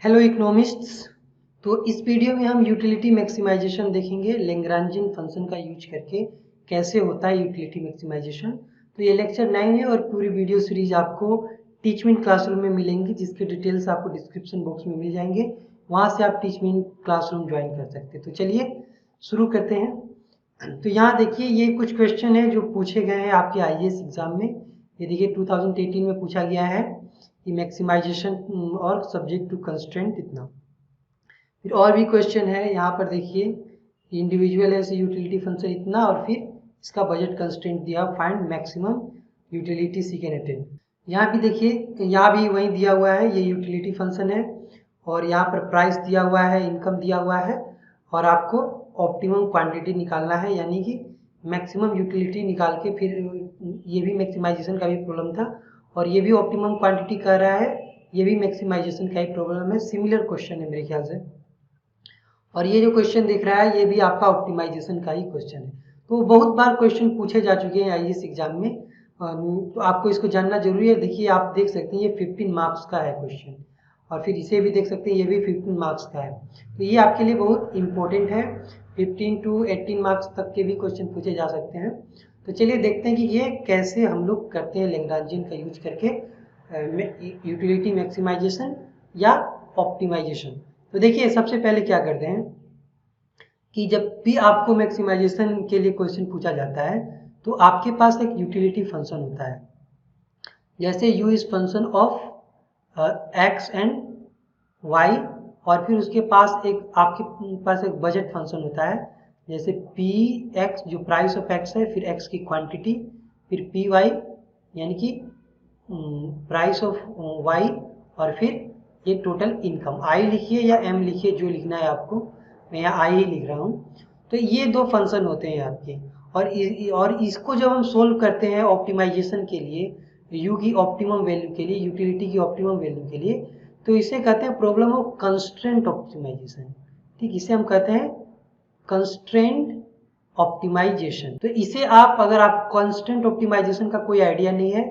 Hello economists. तो इस video में हम यूटिलिटी मैक्सिमाइजेशन देखेंगे लैग्रांजियन फंक्शन का यूज करके कैसे होता है यूटिलिटी मैक्सिमाइजेशन। तो ये लेक्चर 9 है और पूरी वीडियो सीरीज आपको टीचमेंट क्लासरूम में मिलेंगी, जिसके डिटेल्स आपको डिस्क्रिप्शन बॉक्स में मिल जाएंगे। वहाँ से आप टीचमेंट क्लासरूम ज्वाइन कर सकते हैं। तो चलिए शुरू करते हैं। तो यहाँ देखिए ये कुछ क्वेश्चन है जो पूछे गए हैं आपके आईएएस एग्जाम में। ये देखिए 2018 में पूछा गया है कि मैक्सिमाइजेशन और सब्जेक्ट टू कंस्ट्रेंट इतना। फिर और भी क्वेश्चन है यहाँ पर देखिए, इंडिविजुअल है यूटिलिटी फंक्शन इतना और फिर इसका बजट कंस्ट्रेंट दिया, फाइंड मैक्सिमम यूटिलिटी सीकेंड अटेन। यहाँ भी देखिए, यहाँ भी वही दिया हुआ है, ये यूटिलिटी फंक्शन है और यहाँ पर प्राइस दिया हुआ है, इनकम दिया हुआ है और आपको ऑप्टिमम क्वांटिटी निकालना है, यानी कि मैक्सिमम यूटिलिटी निकाल के फिर ये भी मैक्सिमाइजेशन का भी प्रॉब्लम था और ये भी ऑप्टिमम क्वांटिटी कह रहा है, ये भी मैक्सिमाइजेशन का ही प्रॉब्लम है। सिमिलर क्वेश्चन है मेरे ख्याल से। और ये जो क्वेश्चन दिख रहा है ये भी आपका ऑप्टिमाइजेशन का ही क्वेश्चन है। तो बहुत बार क्वेश्चन पूछे जा चुके हैं आईएएस एग्जाम में, तो आपको इसको जानना जरूरी है। देखिए आप देख सकते हैं ये 15 मार्क्स का है क्वेश्चन और फिर इसे भी देख सकते हैं, ये भी 15 मार्क्स का है। तो ये आपके लिए बहुत इंपॉर्टेंट है। 15 to 18 मार्क्स तक के भी क्वेश्चन पूछे जा सकते हैं। तो चलिए देखते हैं कि ये कैसे हम लोग करते हैं लैग्रांजियन का यूज करके यूटिलिटी मैक्सिमाइजेशन या ऑप्टिमाइजेशन। तो देखिए सबसे पहले क्या करते हैं कि जब भी आपको मैक्सिमाइजेशन के लिए क्वेश्चन पूछा जाता है तो आपके पास एक यूटिलिटी फंक्शन होता है। जैसे u is function of x and y, और फिर उसके पास एक आपके पास एक बजट फंक्शन होता है, जैसे पी एक्स जो प्राइस ऑफ एक्स है, फिर एक्स की क्वांटिटी, फिर पी वाई यानी कि प्राइस ऑफ वाई, और फिर ये टोटल इनकम। आई लिखिए या एम लिखिए, जो लिखना है आपको, मैं यहाँ आई ही लिख रहा हूँ। तो ये दो फंक्शन होते हैं आपके, और इसको जब हम सोल्व करते हैं ऑप्टिमाइजेशन के लिए, यू की ऑप्टिमम वैल्यू के लिए, यूटिलिटी की ऑप्टिमम वैल्यू के लिए, तो इसे कहते हैं प्रॉब्लम ऑफ कंस्ट्रेंट ऑप्टिमाइजेशन। ठीक, इसे हम कहते हैं कंस्ट्रेंट ऑप्टिमाइजेशन। तो इसे आप, अगर आप कंस्ट्रेंट ऑप्टिमाइजेशन का कोई आइडिया नहीं है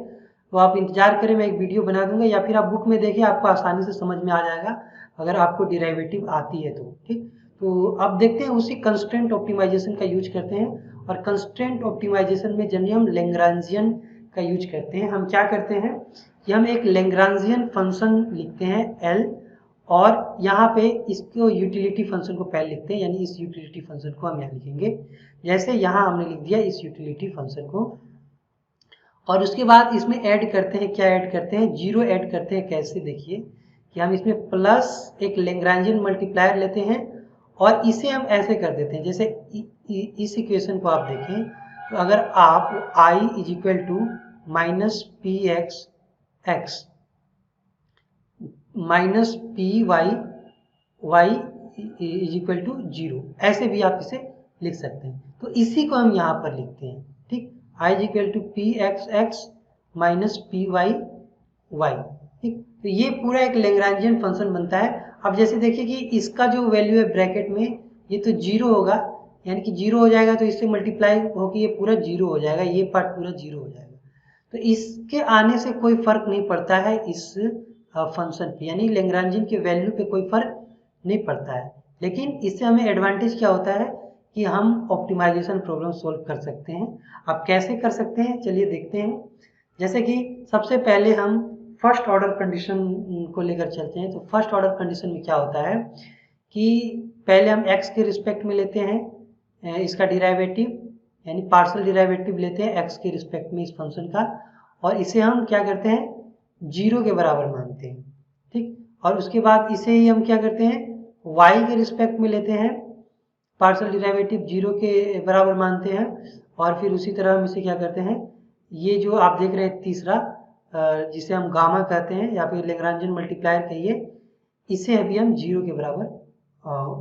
तो आप इंतजार करें, मैं एक वीडियो बना दूंगा, या फिर आप बुक में देखिए, आपको आसानी से समझ में आ जाएगा अगर आपको डिराइवेटिव आती है तो। ठीक, तो अब देखते हैं उसी कंस्ट्रेंट ऑप्टिमाइजेशन का यूज करते हैं। और कंस्ट्रेंट ऑप्टिमाइजेशन में जनरली हम लैग्रांजियन का यूज करते हैं। हम क्या करते हैं कि हम एक लैग्रांजियन फंक्शन लिखते हैं एल, और यहाँ पे इसको यूटिलिटी फंक्शन को पहले लिखते हैं, यानी इस यूटिलिटी फंक्शन को हम यहाँ लिखेंगे। जैसे यहाँ हमने लिख दिया इस यूटिलिटी फंक्शन को, और उसके बाद इसमें ऐड करते हैं, क्या ऐड करते हैं, जीरो ऐड करते हैं। कैसे, देखिए कि हम इसमें प्लस एक लैग्रांजियन मल्टीप्लायर लेते हैं और इसे हम ऐसे कर देते हैं, जैसे इस इक्वेशन को आप देखें तो अगर आप i is equal to minus P x x minus P Y Y is equal to zero, ऐसे भी आप इसे लिख सकते हैं। तो इसी को हम यहाँ पर लिखते हैं। ठीक, I is equal to P x x minus P Y Y. ठीक, तो ये पूरा एक लैग्रांजियन फंक्शन बनता है। अब जैसे देखिए कि इसका जो वैल्यू है ब्रैकेट में, ये तो जीरो होगा, यानी कि जीरो हो जाएगा, तो इससे मल्टीप्लाई होकर ये पूरा जीरो हो जाएगा, ये पार्ट पूरा जीरो हो जाएगा। तो इसके आने से कोई फर्क नहीं पड़ता है इस फंक्शन पे, यानी लैग्रांजियन के वैल्यू पे कोई फर्क नहीं पड़ता है। लेकिन इससे हमें एडवांटेज क्या होता है कि हम ऑप्टिमाइजेशन प्रॉब्लम सोल्व कर सकते हैं। अब कैसे कर सकते हैं चलिए देखते हैं। जैसे कि सबसे पहले हम फर्स्ट ऑर्डर कंडीशन को लेकर चलते हैं। तो फर्स्ट ऑर्डर कंडीशन में क्या होता है कि पहले हम x के रिस्पेक्ट में लेते हैं इसका डिराइवेटिव, यानी पार्शियल डिराइवेटिव लेते हैं x के रिस्पेक्ट में इस फंक्शन का, और इसे हम क्या करते हैं, जीरो के बराबर मानते हैं। ठीक, और उसके बाद इसे ही हम क्या करते हैं, y के रिस्पेक्ट में लेते हैं, पार्शियल डिराइवेटिव जीरो के बराबर मानते हैं, और फिर उसी तरह हम इसे क्या करते हैं, ये जो आप देख रहे हैं तीसरा, जिसे हम गामा कहते हैं या फिर लैग्रांजियन मल्टीप्लायर कहिए, इसे अभी हम जीरो के बराबर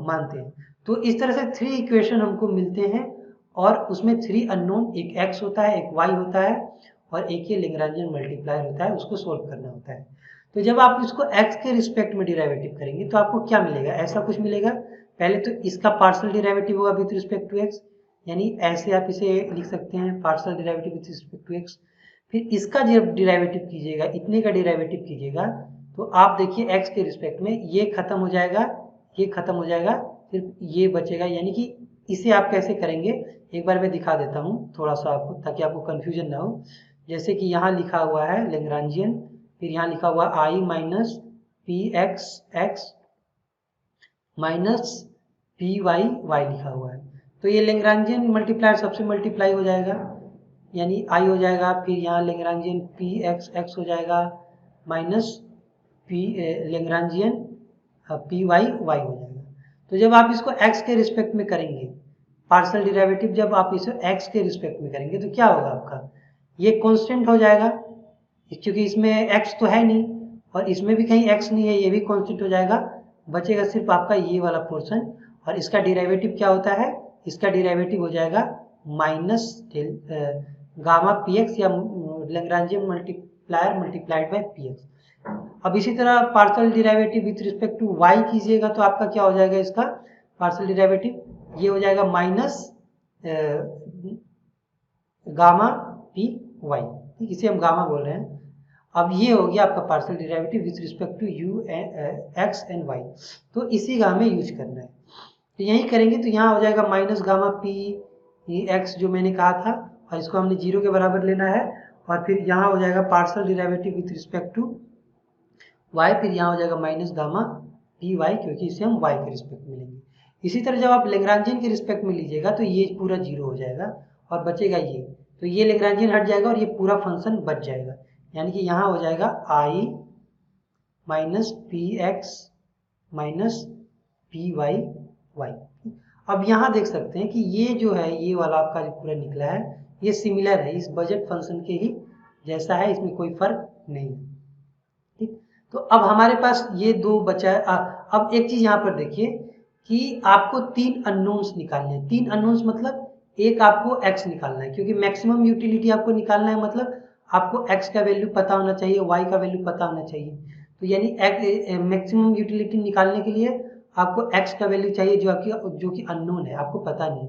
मानते हैं। तो इस तरह से 3 इक्वेशन हमको मिलते हैं, और उसमें 3 अननोन, एक x होता है, एक y होता है, और एक ये लैग्रांजियन मल्टीप्लायर होता है, उसको सोल्व करना होता है। तो जब आप इसको x के रिस्पेक्ट में डिराइवेटिव करेंगे तो आपको क्या मिलेगा, ऐसा कुछ मिलेगा। पहले तो इसका पार्शियल डिराइवेटिव होगा विथ रिस्पेक्ट टू x, यानी ऐसे आप इसे लिख सकते हैं, partial derivative with respect to x। फिर इसका जब डिराइवेटिव कीजिएगा, इतने का डिराइवेटिव कीजिएगा, तो आप देखिए x के रिस्पेक्ट में ये खत्म हो जाएगा, ये खत्म हो जाएगा, सिर्फ ये बचेगा। यानी कि इसे आप कैसे करेंगे एक बार मैं दिखा देता हूँ थोड़ा सा आपको, ताकि आपको कंफ्यूजन ना हो। जैसे कि यहाँ लिखा हुआ है लैग्रांजियन, फिर यहाँ लिखा हुआ i minus P x x minus P Y y लिखा हुआ है। तो ये लैग्रांजियन मल्टीप्लायर सबसे मल्टीप्लाई हो जाएगा, यानी i हो जाएगा, फिर यहाँ लैग्रांजियन पी एक्स एक्स हो जाएगा minus p Lagrangian p Y y हो जाएगा। तो जब आप इसको x के रिस्पेक्ट में करेंगे, पार्शियल डेरिवेटिव जब आप इसे x के रिस्पेक्ट में करेंगे तो क्या होगा आपका, ये कांस्टेंट हो जाएगा, क्योंकि इसमें x तो है नहीं और इसमें भी कहीं x नहीं है, ये भी कांस्टेंट हो जाएगा। बचेगा सिर्फ आपका ये वाला पोर्शन, और इसका डेरिवेटिव क्या होता है, इसका डेरिवेटिव हो जाएगा माइनस गामा पी एक्स या Lagrangian multiplier multiplied by p x. अब इसी तरह partial derivative with respect to y कीजिएगा तो आपका क्या हो जाएगा, इसका पार्शियल डेरिवेटिव ये हो जाएगा माइनस गामा पी वाई, ठीक, इसे हम गामा बोल रहे हैं। अब ये हो गया आपका partial derivative with respect to u x and y. तो इसी का हमें यूज करना है, तो यही करेंगे। तो यहाँ हो जाएगा माइनस गामा पी एक्स जो मैंने कहा था, और इसको हमने 0 के बराबर लेना है, और फिर यहाँ हो जाएगा partial derivative with respect to y, फिर यहाँ हो जाएगा माइनस गामा पी वाई, क्योंकि इसे हम y के रिस्पेक्ट में लेंगे। इसी तरह जब आप लैग्रांजियन के रिस्पेक्ट में लीजिएगा तो ये पूरा 0 हो जाएगा और बचेगा ये, तो ये लैग्रांजियन हट जाएगा और ये पूरा फंक्शन बच जाएगा। यानी कि यहाँ हो जाएगा i minus P x minus P Y y. अब यहाँ देख सकते हैं कि ये जो है, ये वाला आपका जो पूरा निकला है, ये सिमिलर है इस बजट फंक्शन के ही जैसा है, इसमें कोई फर्क नहीं है, ठीक। तो अब हमारे पास ये दो बचा है। अब एक चीज यहाँ पर देखिए कि आपको 3 अननोन्स निकालने हैं। 3 अननोन्स मतलब एक आपको x निकालना है, क्योंकि मैक्सिमम यूटिलिटी आपको निकालना है, मतलब आपको x का वैल्यू पता होना चाहिए, y का वैल्यू पता होना चाहिए। तो यानी मैक्सिमम यूटिलिटी निकालने के लिए आपको x का वैल्यू चाहिए जो कि अननोन है, आपको पता नहीं।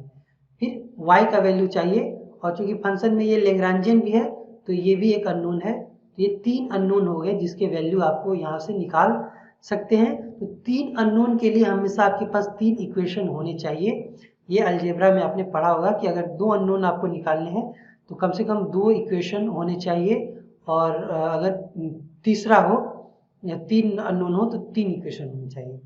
फिर y का वैल्यू चाहिए, और चूंकि फंक्शन में ये लैग्रांजियन भी है तो ये भी एक अननोन है। ये 3 अननोन हो गए जिसके वैल्यू आपको यहाँ से निकाल सकते हैं। तो 3 अननोन के लिए हमेशा आपके पास 3 इक्वेशन होने चाहिए। ये अलजेब्रा में आपने पढ़ा होगा कि अगर 2 अननोन आपको निकालने हैं तो कम से कम 2 इक्वेशन होने चाहिए, और अगर तीसरा हो या 3 अननोन हो तो 3 इक्वेशन होनी चाहिए।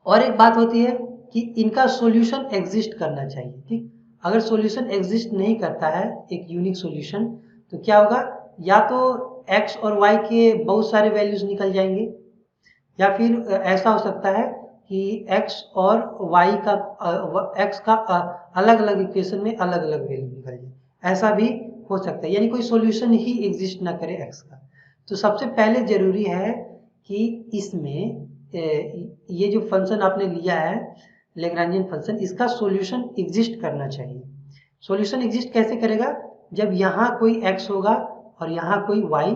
और एक बात होती है कि इनका सॉल्यूशन एग्जिस्ट करना चाहिए, ठीक। अगर सॉल्यूशन एग्जिस्ट नहीं करता है, एक यूनिक सॉल्यूशन, तो क्या होगा, या तो x और y के बहुत सारे वैल्यूज निकल जाएंगे, या फिर ऐसा हो सकता है कि x और y का x का अलग अलग इक्वेशन में अलग अलग वैल्यू निकल जाए, ऐसा भी हो सकता है, यानी कोई सॉल्यूशन ही एग्जिस्ट ना करे x का। तो सबसे पहले जरूरी है कि इसमें ये जो फंक्शन आपने लिया है लैग्रांजियन फंक्शन, इसका सॉल्यूशन एग्जिस्ट करना चाहिए। सॉल्यूशन एग्जिस्ट कैसे करेगा, जब यहाँ कोई x होगा और यहाँ कोई y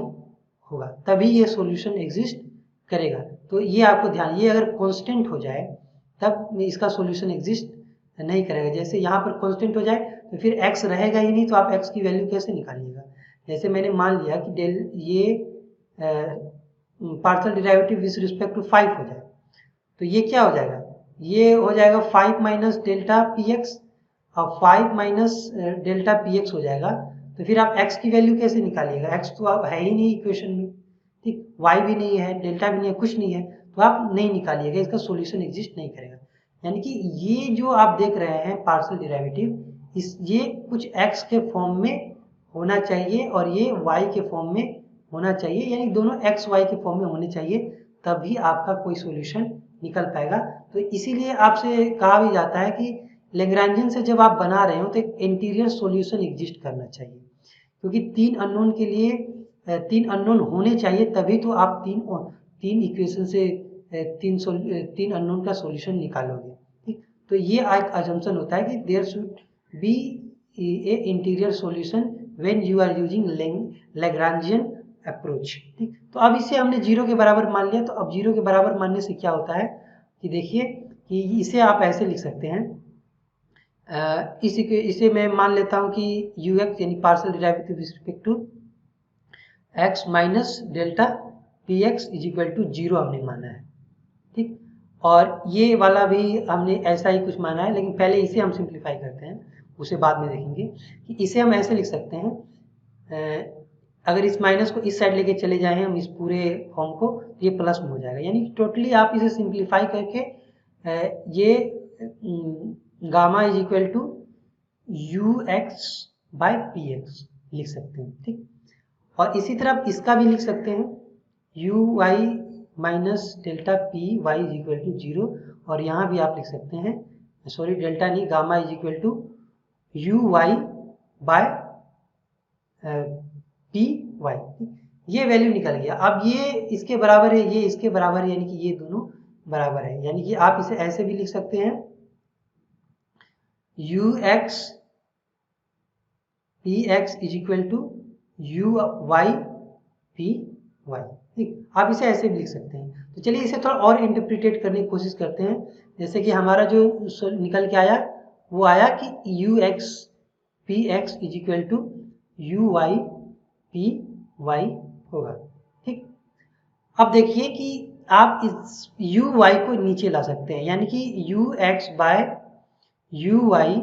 होगा, तभी ये सॉल्यूशन एग्जिस्ट करेगा। तो ये आपको ध्यान, ये अगर कांस्टेंट हो जाए तब इसका सॉल्यूशन एग्जिस्ट नहीं करेगा। जैसे यहाँ पर कांस्टेंट हो जाए तो फिर x रहेगा ही नहीं, तो आप x की वैल्यू कैसे निकालिएगा। जैसे मैंने मान लिया कि ये partial derivative with respect to 5 हो जाए, तो ये क्या हो जाएगा, ये हो जाएगा 5 माइनस डेल्टा पी एक्स, और 5 माइनस डेल्टा पी एक्स हो जाएगा। तो फिर आप x की वैल्यू कैसे निकालिएगा, x तो आप है ही नहीं इक्वेशन में, ठीक, y भी नहीं है, डेल्टा भी नहीं है, कुछ नहीं है, तो आप नहीं निकालिएगा, इसका सॉल्यूशन एग्जिस्ट नहीं करेगा। यानी कि ये जो आप देख रहे हैं पार्शियल डेरिवेटिव, ये कुछ x के फॉर्म में होना चाहिए और ये y के फॉर्म में होना चाहिए, यानी दोनों x y के फॉर्म में होने चाहिए, तभी आपका कोई सॉल्यूशन निकल पाएगा। तो इसीलिए आपसे कहा भी जाता है कि लैग्रांजियन से जब आप बना रहे हो तो एक इंटीरियर सॉल्यूशन एग्जिस्ट करना चाहिए, क्योंकि 3 अननोन के लिए 3 अननोन होने चाहिए, तभी तो आप तीन इक्वेशन से 3 अननोन का सॉल्यूशन निकालोगे, ठीक। तो ये एक अजम्पशन होता है कि there should be a interior solution when you are using Lagrangian approach, ठीक। तो अब इसे हमने 0 के बराबर मान लिया। तो अब 0 के बराबर मानने से क्या होता है कि देखिए कि इसे आप ऐसे लिख सकते हैं, इसे मैं मान लेता हूं कि ux यानी partial derivative with respect to x minus delta p x is equal to 0 हमने माना है, ठीक। और ये वाला भी हमने ऐसा ही कुछ माना है, लेकिन पहले इसे हम सिंप्लीफाई करते हैं, उसे बाद में देखेंगे। कि इसे हम ऐसे लिख सकते हैं, अगर इस माइनस को इस साइड लेके चले जाएं हम इस पूरे फॉर्म को, तो ये प्लस में हो जाएगा। यानी टोटली आप इसे सिंप्लीफाई करके ये gamma is equal to u x by p x लिख सकते हैं, ठीक। और इसी तरह इसका भी लिख सकते हैं, u y minus delta p y is equal to 0, और यहाँ भी आप लिख सकते हैं, सॉरी डेल्टा नहीं, gamma is equal to u y by P y. ये वैल्यू निकल गया। अब ये इसके बराबर है, ये इसके बराबर है, यानी कि ये दोनों बराबर है। यानी कि आप इसे ऐसे भी लिख सकते हैं, u x p x is equal to u y p y, ठीक। आप इसे ऐसे भी लिख सकते हैं। तो चलिए इसे थोड़ा और इंटरप्रिटेट करने की कोशिश करते हैं। जैसे कि हमारा जो निकल के आया वो आया कि u x p x is equal to u y p y होगा, ठीक। अब देखिए कि आप इस यू वाई को नीचे ला सकते हैं, यानी कि u x by u y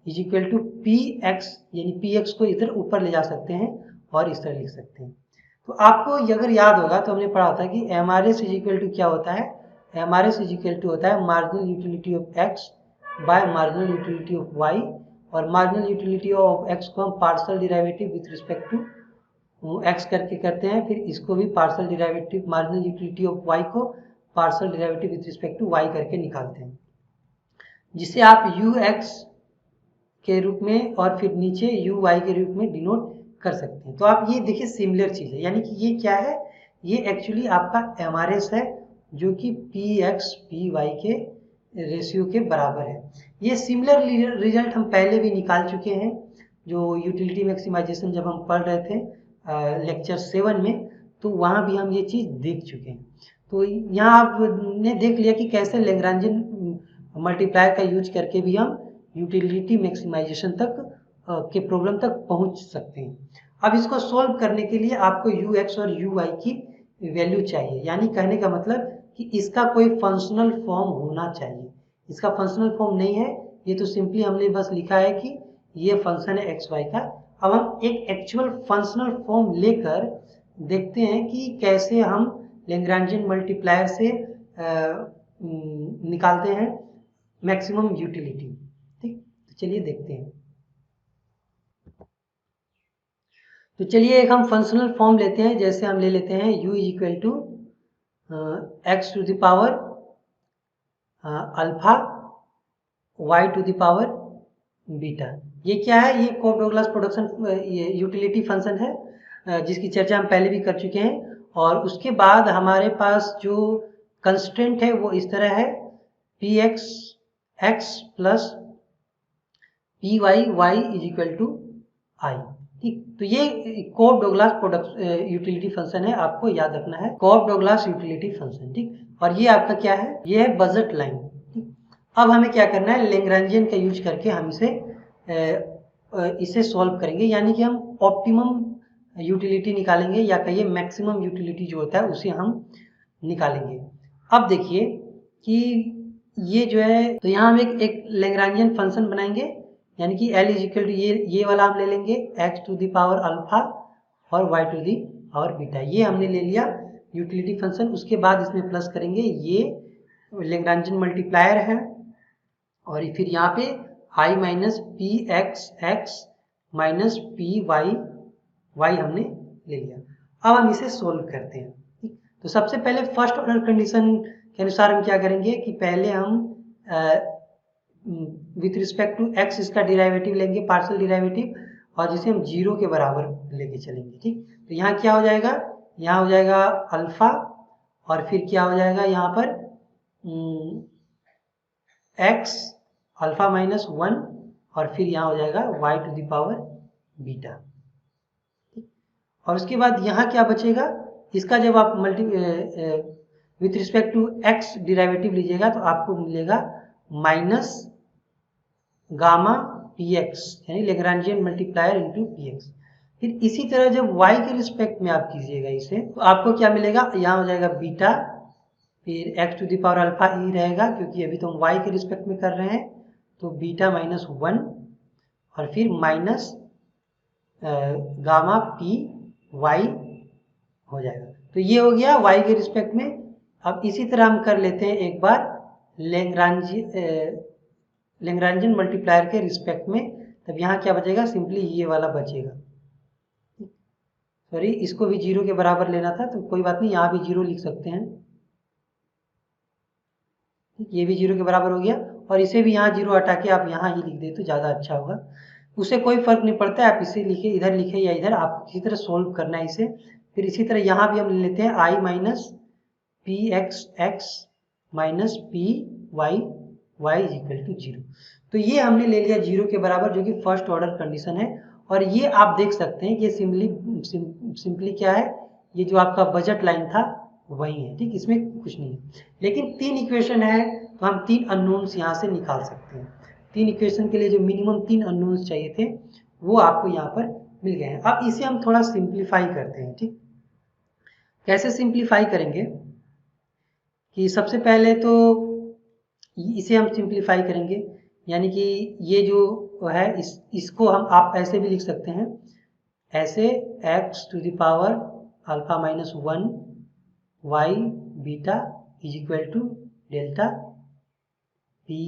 is equal to P x, यानी पी एक्स को इधर ऊपर ले जा सकते हैं और इस तरह लिख सकते हैं। तो आपको अगर याद होगा तो हमने पढ़ा था कि M R S is equal to क्या होता है, M R S is equal to होता है marginal utility of X by marginal utility of Y, और मार्जिनल यूटिलिटी ऑफ एक्स को हम partial derivative with respect to X करके करते हैं, फिर इसको भी partial derivative marginal utility of Y को partial derivative with respect to Y करके निकालते हैं, जिसे आप यू एक्स के रूप में और फिर नीचे यू वाई के रूप में डिनोट कर सकते हैं। तो आप ये देखिए सिमिलर चीज़ है, यानी कि ये क्या है, ये एक्चुअली आपका एम आर एस है जो कि पी एक्स पी वाई के रेशियो के बराबर है। ये सिमिलर रिजल्ट हम पहले भी निकाल चुके हैं, जो यूटिलिटी मैक्सिमाइजेशन जब हम पढ़ रहे थे लेक्चर 7 में, तो वहाँ भी हम ये चीज़ देख चुके हैं। तो यहाँ आपने देख लिया कि कैसे लैग्रांजियन मल्टीप्लायर का यूज करके भी हम यूटिलिटी मैक्सिमाइजेशन तक के प्रॉब्लम तक पहुंच सकते हैं। अब इसको सॉल्व करने के लिए आपको यू एक्स और यू वाई की वैल्यू चाहिए, यानी कहने का मतलब कि इसका कोई फंक्शनल फॉर्म होना चाहिए। इसका फंक्शनल फॉर्म नहीं है, ये तो सिंपली हमने बस लिखा है कि ये फंक्शन है एक्स वाई का। अब हम एक एक्चुअल फंक्शनल फॉर्म लेकर देखते हैं कि कैसे हम लैग्रांजियन मल्टीप्लायर से निकालते हैं मैक्सिमम यूटिलिटी, ठीक। तो चलिए देखते हैं। तो चलिए एक हम फंक्शनल फॉर्म लेते हैं, जैसे हम ले लेते हैं u is equal to x to the power alpha y to the power beta. ये क्या है, ये Cobb Douglas production utility function है जिसकी चर्चा हम पहले भी कर चुके हैं। और उसके बाद हमारे पास जो कंस्ट्रेंट है वो इस तरह है, P x X plus P Y Y is equal to I, ठीक। तो ये Cobb Douglas product utility function है, आपको याद रखना है, कोप डोगलास यूटिलिटी फंक्शन, ठीक। और ये आपका क्या है, ये है बजट लाइन, ठीक। अब हमें क्या करना है, लैग्रांजियन का यूज करके हम इसे सॉल्व करेंगे, यानी कि हम ऑप्टिमम यूटिलिटी निकालेंगे, या कहिए मैक्सिमम यूटिलिटी जो होता है उसे हम निकालेंगे। अब देखिए कि ये जो है, तो यहाँ हम एक लैग्रांजियन फंक्शन बनाएंगे, यानी कि L इज इक्वल टू ये वाला हम ले लेंगे x to the power alpha और y to the power beta, ये हमने ले लिया यूटिलिटी फंक्शन। उसके बाद इसमें प्लस करेंगे, ये लैग्रांजियन मल्टीप्लायर है, और फिर यहाँ पे i minus P x x minus P Y y हमने ले लिया। अब हम इसे सोल्व करते हैं, ठीक। तो सबसे पहले फर्स्ट ऑर्डर कंडीशन के अनुसार हम क्या करेंगे कि पहले हम विथ रिस्पेक्ट टू एक्स इसका डिराइवेटिव लेंगे, पार्शियल डिराइवेटिव, और जिसे हम 0 के बराबर लेके चलेंगे, ठीक। तो यहाँ क्या हो जाएगा, यहाँ हो जाएगा अल्फा, और फिर क्या हो जाएगा यहाँ पर एक्स अल्फा माइनस 1, और फिर यहाँ हो जाएगा y to the power beta, ठीक। और उसके बाद यहाँ क्या बचेगा, इसका जब आप with respect to x derivative लीजिएगा तो आपको मिलेगा माइनस गामा पी एक्स, यानी Lagrangian multiplier into p x. फिर इसी तरह जब y के रिस्पेक्ट में आप कीजिएगा इसे, तो आपको क्या मिलेगा, यहाँ हो जाएगा बीटा, फिर x to the power alpha ई रहेगा, क्योंकि अभी तो हम y के रिस्पेक्ट में कर रहे हैं, तो बीटा माइनस 1 और फिर माइनस गामा पी वाई हो जाएगा। तो ये हो गया y के रिस्पेक्ट में। अब इसी तरह हम कर लेते हैं एक बार लैग्रांजियन मल्टीप्लायर के रिस्पेक्ट में, तब यहाँ क्या बचेगा, सिंपली ये वाला बचेगा। सॉरी, इसको भी 0 के बराबर लेना था, तो कोई बात नहीं, यहाँ भी 0 लिख सकते हैं। ठीक, ये भी 0 के बराबर हो गया, और इसे भी यहाँ 0 हटा के आप यहाँ ही लिख दे तो ज़्यादा अच्छा होगा। उसे कोई फर्क नहीं पड़ता है, आप इसे लिखे, इधर लिखे या इधर, आप इसी तरह सोल्व करना है इसे। फिर इसी तरह यहाँ भी हम ले लेते हैं I minus P x x minus P Y Y is equal to 0। तो ये हमने ले लिया 0 के बराबर, जो कि फर्स्ट ऑर्डर कंडीशन है। और ये आप देख सकते हैं कि सिंपली क्या है, ये जो आपका बजट लाइन था वही है। ठीक, इसमें कुछ नहीं है, लेकिन 3 इक्वेशन है, तो हम 3 अननोन्स यहाँ से निकाल सकते हैं। 3 इक्वेशन के लिए जो मिनिमम 3 अननोन्स चाहिए थे, वो आपको यहाँ पर मिल गए हैं। अब इसे हम थोड़ा सिंप्लीफाई करते हैं। ठीक, कैसे सिंप्लीफाई करेंगे, कि सबसे पहले तो इसे हम सिंप्लीफाई करेंगे, यानी कि ये जो है इसको हम आप ऐसे भी लिख सकते हैं, ऐसे x to the power alpha minus 1 y beta is equal to delta p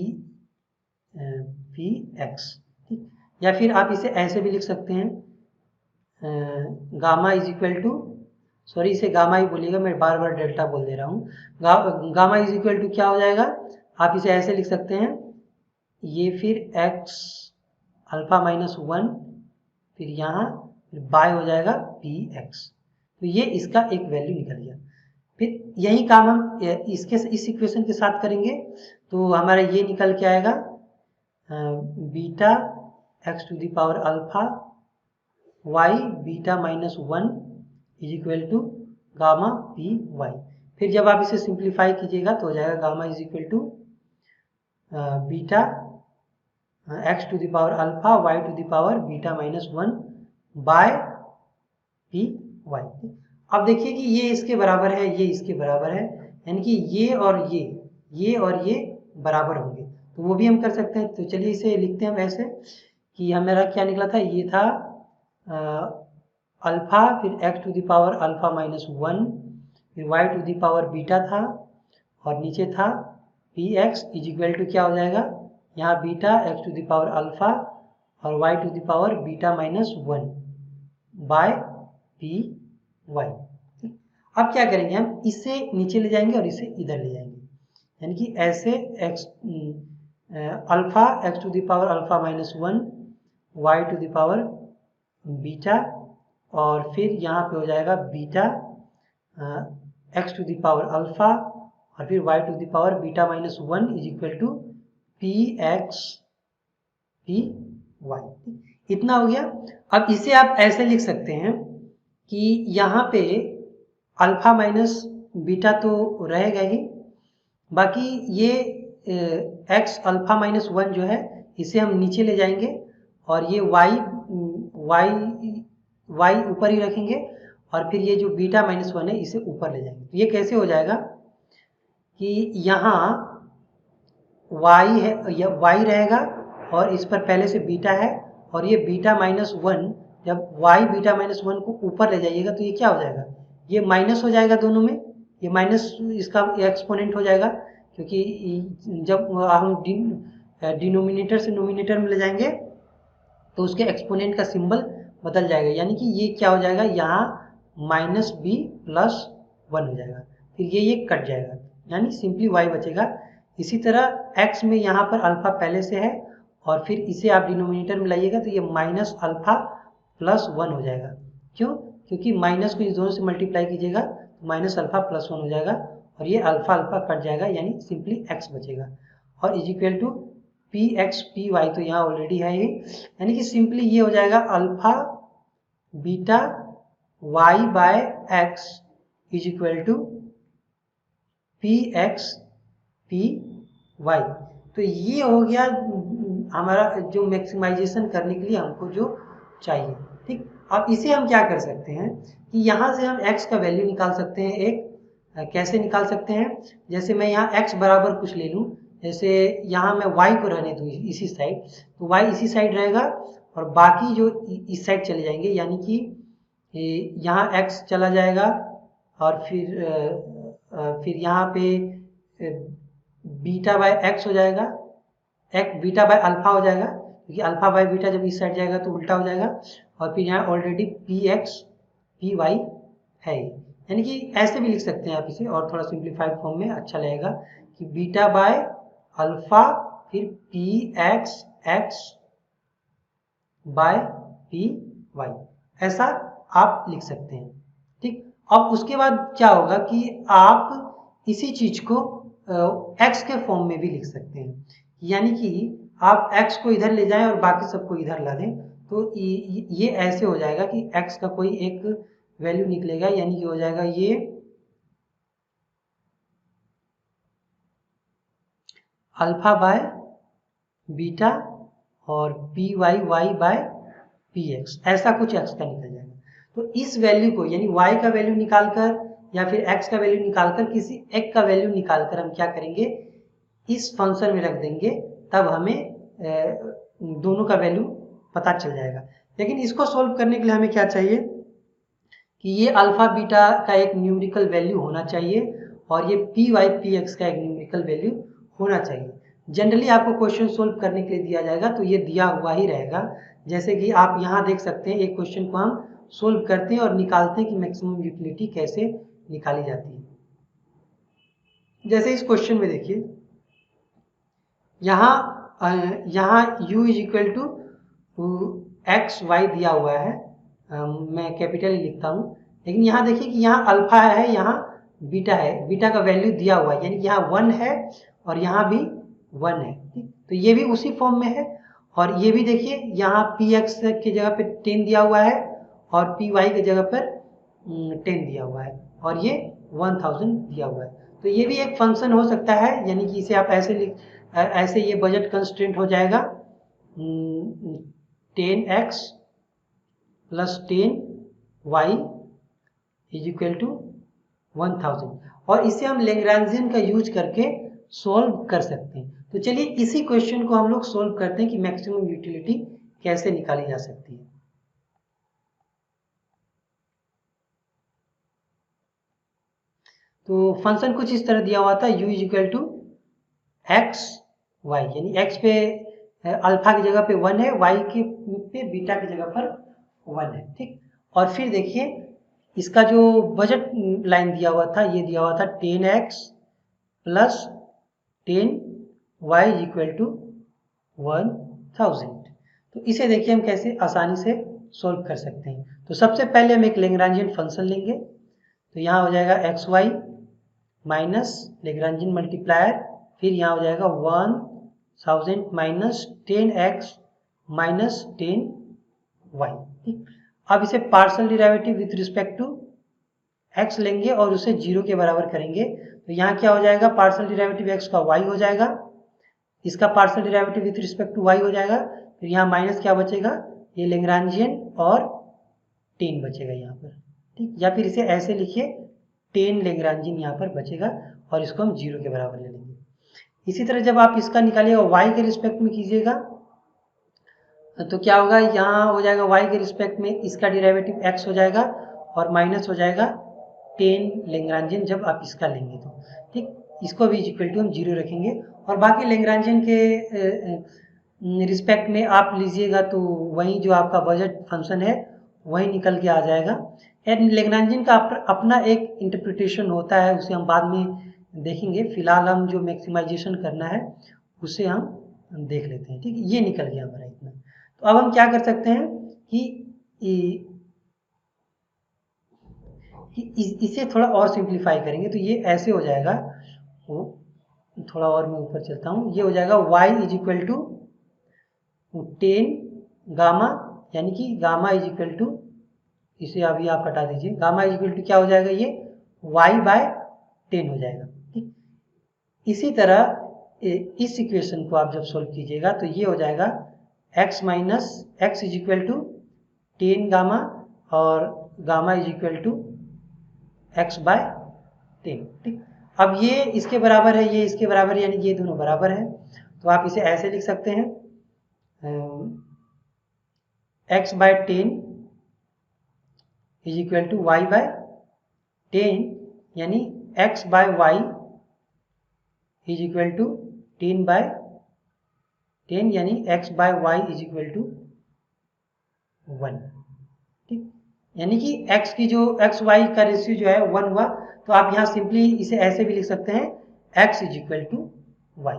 p x. ठीक, या फिर आप इसे ऐसे भी लिख सकते हैं, gamma is equal to, sorry इसे गामा ही बोलिएगा, मैं बार बार डेल्टा बोल दे रहा हूँ। गामा इज इक्वल टू क्या हो जाएगा, आप इसे ऐसे लिख सकते हैं, ये फिर x अल्फा माइनस 1, फिर यहाँ फिर बाय हो जाएगा पी एक्स। तो ये इसका एक वैल्यू निकल गया। फिर यही काम हम इस इक्वेशन के साथ करेंगे, तो हमारा ये निकल के आएगा beta x to the power alpha y beta minus 1 is equal to gamma p y. फिर जब आप इसे सिंप्लीफाई कीजिएगा तो हो जाएगा gamma is equal to beta x to the power alpha y to the power beta minus 1 by P Y. अब देखिए कि ये इसके बराबर है, ये इसके बराबर है, यानी कि ये और ये बराबर होंगे, तो वो भी हम कर सकते हैं। तो चलिए इसे लिखते हैं हम ऐसे, कि हमारा क्या निकला था, ये था अल्फा, फिर X to the power alpha minus 1, फिर Y to the power beta था, और नीचे था P x is equal to क्या हो जाएगा, यहाँ beta x to the power alpha और Y to the power beta minus 1 by P Y. अब क्या करेंगे, हम इसे नीचे ले जाएंगे और इसे इधर ले जाएंगे, यानी कि ऐसे x alpha x to the power alpha minus 1 y to the power beta, और फिर यहाँ पे हो जाएगा beta x to the power alpha और फिर Y to the power beta minus 1 is equal to P x p y. इतना हो गया। अब इसे आप ऐसे लिख सकते हैं कि यहाँ पे अल्फा माइनस बीटा तो रहेगा ही, बाकी ये एक्स अल्फा माइनस 1 जो है इसे हम नीचे ले जाएंगे, और ये वाई ऊपर ही रखेंगे, और फिर ये जो बीटा माइनस 1 है इसे ऊपर ले जाएंगे। तो ये कैसे हो जाएगा कि यहाँ y है, y रहेगा, और इस पर पहले से बीटा है, और ये बीटा माइनस 1, जब y बीटा माइनस 1 को ऊपर ले जाइएगा तो ये क्या हो जाएगा, ये माइनस हो जाएगा दोनों में, ये माइनस इसका एक्सपोनेंट हो जाएगा, क्योंकि जब हम डिनोमिनेटर से नोमिनेटर में ले जाएंगे तो उसके एक्सपोनेंट का सिंबल बदल जाएगा, यानी कि ये क्या हो जाएगा, यहाँ माइनस बी प्लस 1 हो जाएगा, फिर ये कट जाएगा, यानी सिंपली y बचेगा। इसी तरह x में यहाँ पर अल्फा पहले से है, और फिर इसे आप डिनोमिनेटर में लाइएगा तो ये माइनस अल्फा प्लस 1 हो जाएगा। क्यों, क्योंकि माइनस को इस दोनों से मल्टीप्लाई कीजिएगा तो माइनस अल्फा प्लस 1 हो जाएगा, और ये अल्फा अल्फा कट जाएगा, यानी सिंपली x बचेगा, और is equal to P x p y तो यहाँ ऑलरेडी है ये, यानी कि सिंपली ये हो जाएगा alpha beta y by x is equal to P x p y. तो ये हो गया हमारा जो मैक्सिमाइजेशन करने के लिए हमको जो चाहिए। ठीक, अब इसे हम क्या कर सकते हैं कि यहाँ से हम x का वैल्यू निकाल सकते हैं। एक कैसे निकाल सकते हैं, जैसे मैं यहाँ x बराबर कुछ ले लूँ, जैसे यहाँ मैं y को रहने दूँ इसी साइड, तो y इसी साइड रहेगा और बाकी जो इस साइड चले जाएंगे, यानी कि यहाँ x चला जाएगा और फिर यहाँ पे बीटा बाय एक्स हो जाएगा, बीटा बाय अल्फा हो जाएगा, क्योंकि अल्फा बाय बीटा जब इस साइड जाएगा तो उल्टा हो जाएगा, और फिर यहाँ already p x p y है, यानी कि ऐसे भी लिख सकते हैं आप इसे, और थोड़ा सिंप्लीफाइड फॉर्म में अच्छा लगेगा कि बीटा बाय अल्फा फिर p x x by P y, ऐसा आप लिख सकते हैं। ठीक, अब उसके बाद क्या होगा कि आप इसी चीज को x के फॉर्म में भी लिख सकते हैं, यानी कि आप x को इधर ले जाएं और बाकी सबको इधर ला दें, तो ये ऐसे हो जाएगा कि x का कोई एक वैल्यू निकलेगा, यानी कि हो जाएगा ये अल्फा बाय बीटा और p Y y by p x, ऐसा कुछ x का निकल जाएगा। तो इस वैल्यू को, यानी y का वैल्यू निकालकर या फिर x का वैल्यू निकालकर किसी एक का वैल्यू निकालकर हम क्या करेंगे, इस फंक्शन में रख देंगे, तब हमें दोनों का वैल्यू पता चल जाएगा। लेकिन इसको सोल्व करने के लिए हमें क्या चाहिए कि ये अल्फा बीटा का एक न्यूमेरिकल वैल्यू होना चाहिए और ये पी वाई पी एक्स का एक न्यूमेरिकल वैल्यू होना चाहिए। जनरली आपको क्वेश्चन सोल्व करने के लिए दिया जाएगा तो ये दिया हुआ ही रहेगा, जैसे कि आप यहाँ देख सकते हैं एक क्वेश्चन को हम सोल्व करते हैं और निकालते हैं कि मैक्सिमम यूटिलिटी कैसे निकाली जाती है। जैसे इस क्वेश्चन में देखिए, यहाँ u is equal to x y दिया हुआ है, मैं कैपिटल ही लिखता हूँ, लेकिन यहाँ देखिए कि यहाँ अल्फा है, यहाँ बीटा है, बीटा का वैल्यू दिया हुआ है, यानी कि यहाँ 1 है और यहाँ भी 1 है। ठीक, तो ये भी उसी फॉर्म में है, और ये भी देखिए यहाँ पी एक्स की जगह पे 10 दिया हुआ है और पी वाई की जगह पर 10 दिया हुआ है, और ये 1000 दिया हुआ है। तो ये भी एक फंक्शन हो सकता है, यानी कि इसे आप ऐसे ये बजट कंस्ट्रेंट हो जाएगा 10x plus 10y is equal to 1000, और इसे हम लैग्रेंजियन का यूज करके सोल्व कर सकते हैं। तो चलिए इसी क्वेश्चन को हम लोग सोल्व करते हैं कि मैक्सिमम यूटिलिटी कैसे निकाली जा सकती है। तो फंक्शन कुछ इस तरह दिया हुआ था, u is equal to x y, यानी x पे अल्फा की जगह पे 1 है, y के पे बीटा की जगह पर 1 है। ठीक, और फिर देखिए इसका जो बजट लाइन दिया हुआ था, ये दिया हुआ था 10x plus 10y equal to 1000। तो इसे देखिए हम कैसे आसानी से सोल्व कर सकते हैं। तो सबसे पहले हम एक लैग्रेंजियन फंक्शन लेंगे, तो यहाँ हो जाएगा x y minus Lagrangian multiplier, फिर यहाँ हो जाएगा 1000 माइनस 10x माइनस 10y। ठीक, अब इसे partial derivative with respect to x लेंगे और उसे 0 के बराबर करेंगे, तो यहाँ क्या हो जाएगा, पार्शियल डिराइवेटिव x का y हो जाएगा, इसका partial derivative with respect to y हो जाएगा, फिर यहाँ माइनस क्या बचेगा, ये लैग्रेंजियन और 10 बचेगा यहाँ पर। ठीक, या फिर इसे ऐसे लिखिए 10 लैग्रेंजियन यहाँ पर बचेगा और इसको हम 0 के बराबर ले लेंगे। इसी तरह जब आप इसका निकालिएगा y के रिस्पेक्ट में कीजिएगा, तो क्या होगा, यहाँ हो जाएगा y के रिस्पेक्ट में इसका डिराइवेटिव x हो जाएगा और माइनस हो जाएगा 10 लैग्रेंजियन जब आप इसका लेंगे तो। ठीक, इसको भी इक्वल टू हम 0 रखेंगे और बाकी लैग्रेंजियन के रिस्पेक्ट में आप लीजिएगा तो वही जो आपका बजट फंक्शन है वही निकल के आ जाएगा। एंड लैग्रेंजियन का अपना एक इंटरप्रिटेशन होता है, उसे हम बाद में देखेंगे, फिलहाल हम जो मैक्सिमाइजेशन करना है उसे हम देख लेते हैं। ठीक, ये निकल गया हमारा इतना। तो अब हम क्या कर सकते हैं कि इसे थोड़ा और सिंप्लीफाई करेंगे, तो ये ऐसे हो जाएगा, वो थोड़ा और मैं ऊपर चलता हूँ, ये हो जाएगा y is equal to 10 gamma, यानी कि गामा इज इक्वल टू, इसे अभी आप हटा दीजिए, गामा इज इक्वल टू क्या हो जाएगा, ये y बाय 10 हो जाएगा। ठीक, इसी तरह इस इक्वेशन को आप जब सोल्व कीजिएगा तो ये हो जाएगा x minus X is equal to 10 gamma और gamma is equal to x/10। ठीक, अब ये इसके बराबर है, ये इसके बराबर है, यानी ये दोनों बराबर है। तो आप इसे ऐसे लिख सकते हैं x/10 is equal to y/10, यानी x/y इज इक्वल टू 10/10, यानी x/y इज इक्वल टू 1। ठीक, यानी कि x की जो x/y का रेशियो जो है 1 हुआ। तो आप यहाँ सिंपली इसे ऐसे भी लिख सकते हैं x is equal to y।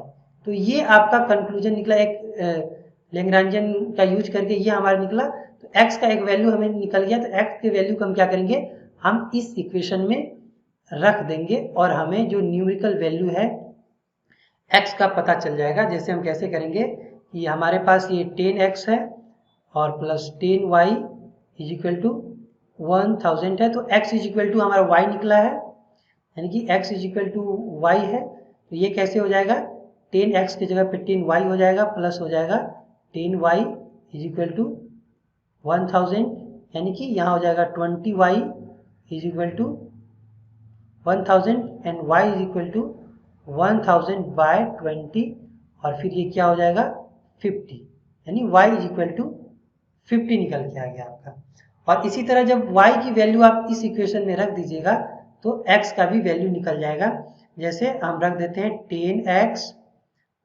तो ये आपका कंक्लूजन निकला, एक लैग्रांजियन का यूज करके ये हमारा निकला। तो x का एक वैल्यू हमें निकल गया। तो x के वैल्यू को हम क्या करेंगे, हम इस इक्वेशन में रख देंगे और हमें जो न्यूमेरिकल वैल्यू है x का पता चल जाएगा। जैसे हम कैसे करेंगे कि हमारे पास ये 10x है और plus 10y is equal to 1000 है। तो x इज इक्वल टू हमारा y निकला है, यानी कि x is equal to y है। तो ये कैसे हो जाएगा, 10x की जगह पे 10y हो जाएगा, प्लस हो जाएगा 10y इज इक्वल टू 1000, यानी कि यहाँ हो जाएगा 20y is equal to 1000 and y is equal to 1000/20, और फिर ये क्या हो जाएगा 50, यानी y इज इक्वल टू 50 निकल के आ गया आपका। और इसी तरह जब y की वैल्यू आप इस इक्वेशन में रख दीजिएगा तो x का भी वैल्यू निकल जाएगा। जैसे हम रख देते हैं 10x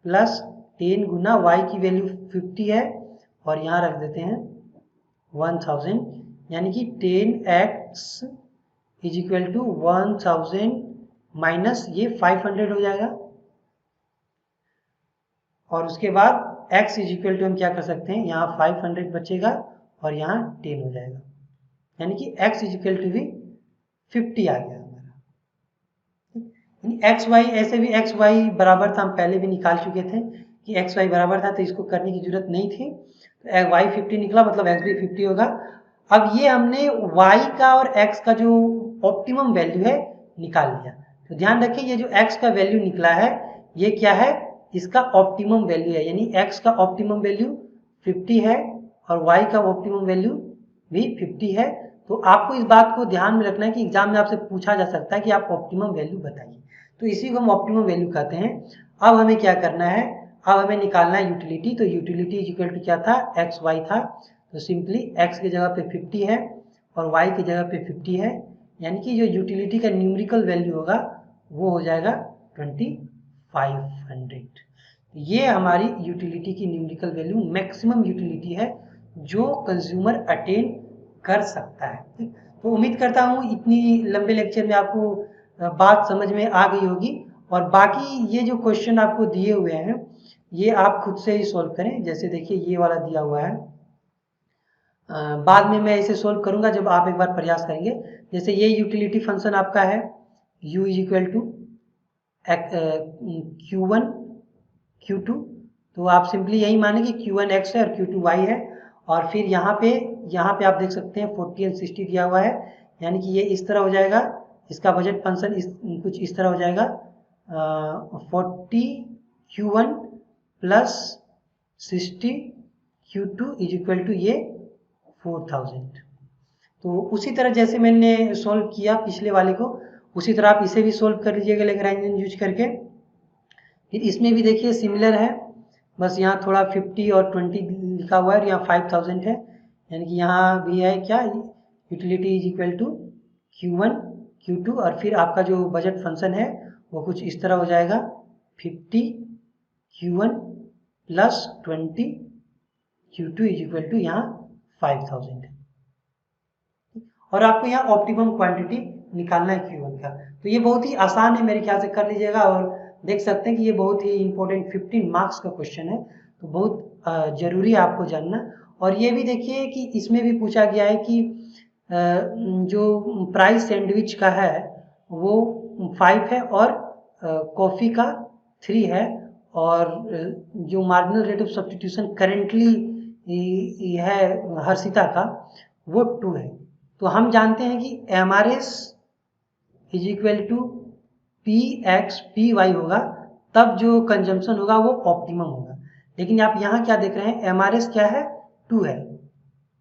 प्लस 10 गुना y की वैल्यू 50 है और यहाँ रख देते हैं 1000, यानी कि 10x is equal to 1000 minus ये 500 हो जाएगा। और उसके बाद x इज इक्वल टू हम क्या कर सकते हैं, यहाँ 500 बचेगा और यहाँ 10 हो जाएगा, यानी कि x इज इक्वल टू भी 50 आ गया हमारा। एक्स वाई, ऐसे भी एक्स वाई बराबर था, हम पहले भी निकाल चुके थे कि एक्स वाई बराबर था, तो इसको करने की जरूरत नहीं थी। तो वाई 50 निकला, मतलब एक्स भी 50 होगा। अब ये हमने वाई का और एक्स का जो ऑप्टिमम वैल्यू है निकाल लिया। तो ध्यान रखिए, ये जो एक्स का वैल्यू निकला है ये क्या है, इसका ऑप्टिमम वैल्यू है, यानी एक्स का ऑप्टिमम वैल्यू 50 है और वाई का ऑप्टिमम वैल्यू भी 50 है। तो आपको इस बात को ध्यान में रखना है कि एग्जाम में आपसे पूछा जा सकता है कि आप ऑप्टिमम वैल्यू बताइए, तो इसी को हम ऑप्टिमम वैल्यू कहते हैं। अब हमें क्या करना है, अब हमें निकालना है यूटिलिटी। तो यूटिलिटी इज इक्वल टू क्या था, एक्स वाई था। तो सिंपली एक्स की जगह पे 50 है और वाई की जगह पे 50 है, यानी कि जो यूटिलिटी का न्यूमेरिकल वैल्यू होगा वो हो जाएगा 2500। ये हमारी यूटिलिटी की न्यूमेरिकल वैल्यू मैक्सिमम यूटिलिटी है जो कंज्यूमर अटेन कर सकता है। ठीक, तो उम्मीद करता हूँ इतनी लंबे लेक्चर में आपको बात समझ में आ गई होगी। और बाकी ये जो क्वेश्चन आपको दिए हुए हैं ये आप खुद से ही सॉल्व करें। जैसे देखिए ये वाला दिया हुआ है, बाद में मैं इसे सॉल्व करूंगा जब आप एक बार प्रयास करेंगे। जैसे ये यूटिलिटी फंक्शन आपका है u is equal to Q1 Q2, तो आप सिंपली यही माने कि Q1 x है और Q2 y है। और फिर यहाँ पे आप देख सकते हैं 40 और 60 दिया हुआ है, यानी कि ये इस तरह हो जाएगा, इसका बजट फंक्शन कुछ इस तरह हो जाएगा 40 Q1 plus 60 Q2 is equal to ये 4000। तो उसी तरह जैसे मैंने सॉल्व किया पिछले वाले को, उसी तरह आप इसे भी सॉल्व कर लीजिएगा लैग्रेंजियन यूज करके। फिर इसमें भी देखिए सिमिलर है, बस यहाँ थोड़ा 50 और 20 लिखा हुआ है और यहाँ 5000 है, यानी कि यहाँ भी है क्या, utility is equal to Q1 Q2 और फिर आपका जो बजट फंक्शन है वो कुछ इस तरह हो जाएगा 50 Q1 plus 20 Q2 is equal to यहाँ 5000 है। और आपको यहाँ ऑप्टिमम क्वांटिटी निकालना है Q1 का। तो ये बहुत ही आसान है, मेरे ख्याल से कर लीजिएगा। और देख सकते हैं कि ये बहुत ही इंपॉर्टेंट 15 मार्क्स का क्वेश्चन है, तो बहुत जरूरी है आपको जानना। और ये भी देखिए कि इसमें भी पूछा गया है कि जो प्राइस सैंडविच का है वो 5 है और कॉफ़ी का 3 है, और जो marginal rate of substitution currently है हर्षिता का वो 2 है। तो हम जानते हैं कि MRS is equal to PX PY होगा, तब जो कंजम्पशन होगा वो ऑप्टिमम होगा। लेकिन आप यहाँ क्या देख रहे हैं, MRS क्या है 2 है,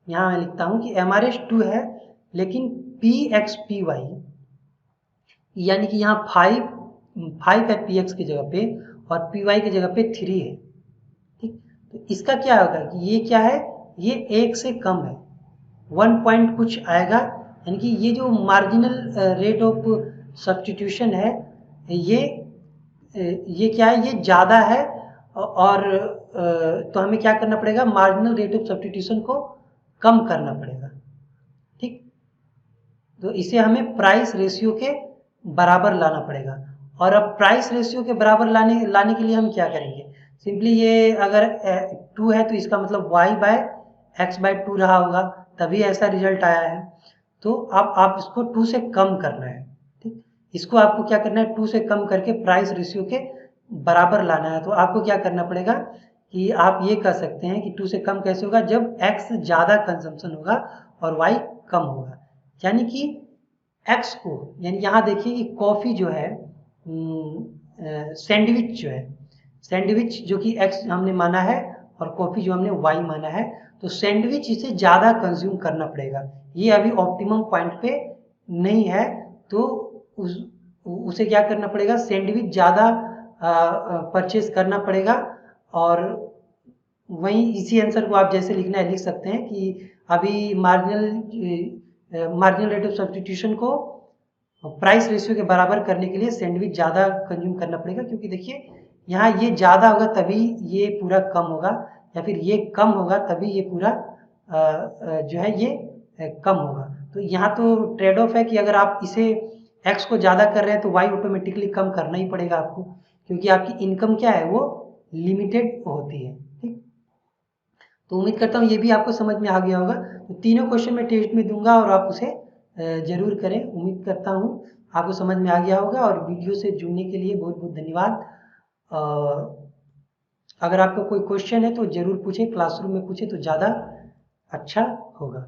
यहाँ मैं लिखता हूँ कि MRS 2 है, लेकिन PX/PY यानी कि यहाँ 5 है PX की जगह पे और PY की जगह पे 3 है। ठीक, तो इसका क्या होगा कि ये क्या है, ये 1 से कम है, 1 पॉइंट कुछ आएगा, यानी कि ये जो मार्जिनल रेट ऑफ सब्स्टिट्यूशन है, ये क्या है, ये ज़्यादा है। और तो हमें क्या करना पड़ेगा, मार्जिनल रेट ऑफ सब्स्टिट्यूशन को कम करना पड़ेगा। ठीक, तो इसे हमें प्राइस रेशियो के बराबर लाना पड़ेगा। और अब प्राइस रेशियो के बराबर लाने के लिए हम क्या करेंगे, सिंपली ये अगर 2 है तो इसका मतलब y/x/2 रहा होगा, तभी ऐसा रिजल्ट आया है। तो अब आप इसको 2 से कम करना है। ठीक, इसको आपको क्या करना है, 2 से कम करके प्राइस रेशियो के बराबर लाना है। तो आपको क्या करना पड़ेगा कि आप ये कह सकते हैं कि 2 से कम कैसे होगा, जब x ज़्यादा कंजम्पशन होगा और y कम होगा। यानी कि x को, यानी यहाँ देखिए कि कॉफ़ी जो है, सैंडविच जो है, सैंडविच जो कि x हमने माना है और कॉफ़ी जो हमने y माना है, तो सैंडविच इसे ज़्यादा कंज्यूम करना पड़ेगा। ये अभी ऑप्टिमम पॉइंट पे नहीं है, तो उसे क्या करना पड़ेगा, सैंडविच ज़्यादा परचेज करना पड़ेगा। और वहीं इसी आंसर को आप जैसे लिखना है लिख सकते हैं कि अभी मार्जिनल रेट ऑफ सब्स्टिट्यूशन को प्राइस रेशियो के बराबर करने के लिए सैंडविच ज़्यादा कंज्यूम करना पड़ेगा, क्योंकि देखिए यहाँ ये ज़्यादा होगा तभी ये पूरा कम होगा, या फिर ये कम होगा तभी ये पूरा जो है ये कम होगा। तो यहाँ तो ट्रेड ऑफ है कि अगर आप इसे x को ज़्यादा कर रहे हैं तो y ऑटोमेटिकली कम करना ही पड़ेगा आपको, क्योंकि आपकी इनकम क्या है, वो लिमिटेड होती है। ठीक, तो उम्मीद करता हूँ ये भी आपको समझ में आ गया होगा। तो तीनों क्वेश्चन मैं टेस्ट में दूंगा और आप उसे जरूर करें। उम्मीद करता हूँ आपको समझ में आ गया होगा, और वीडियो से जुड़ने के लिए बहुत बहुत धन्यवाद। अगर आपका कोई क्वेश्चन है तो ज़रूर पूछें, क्लासरूम में पूछें तो ज़्यादा अच्छा होगा।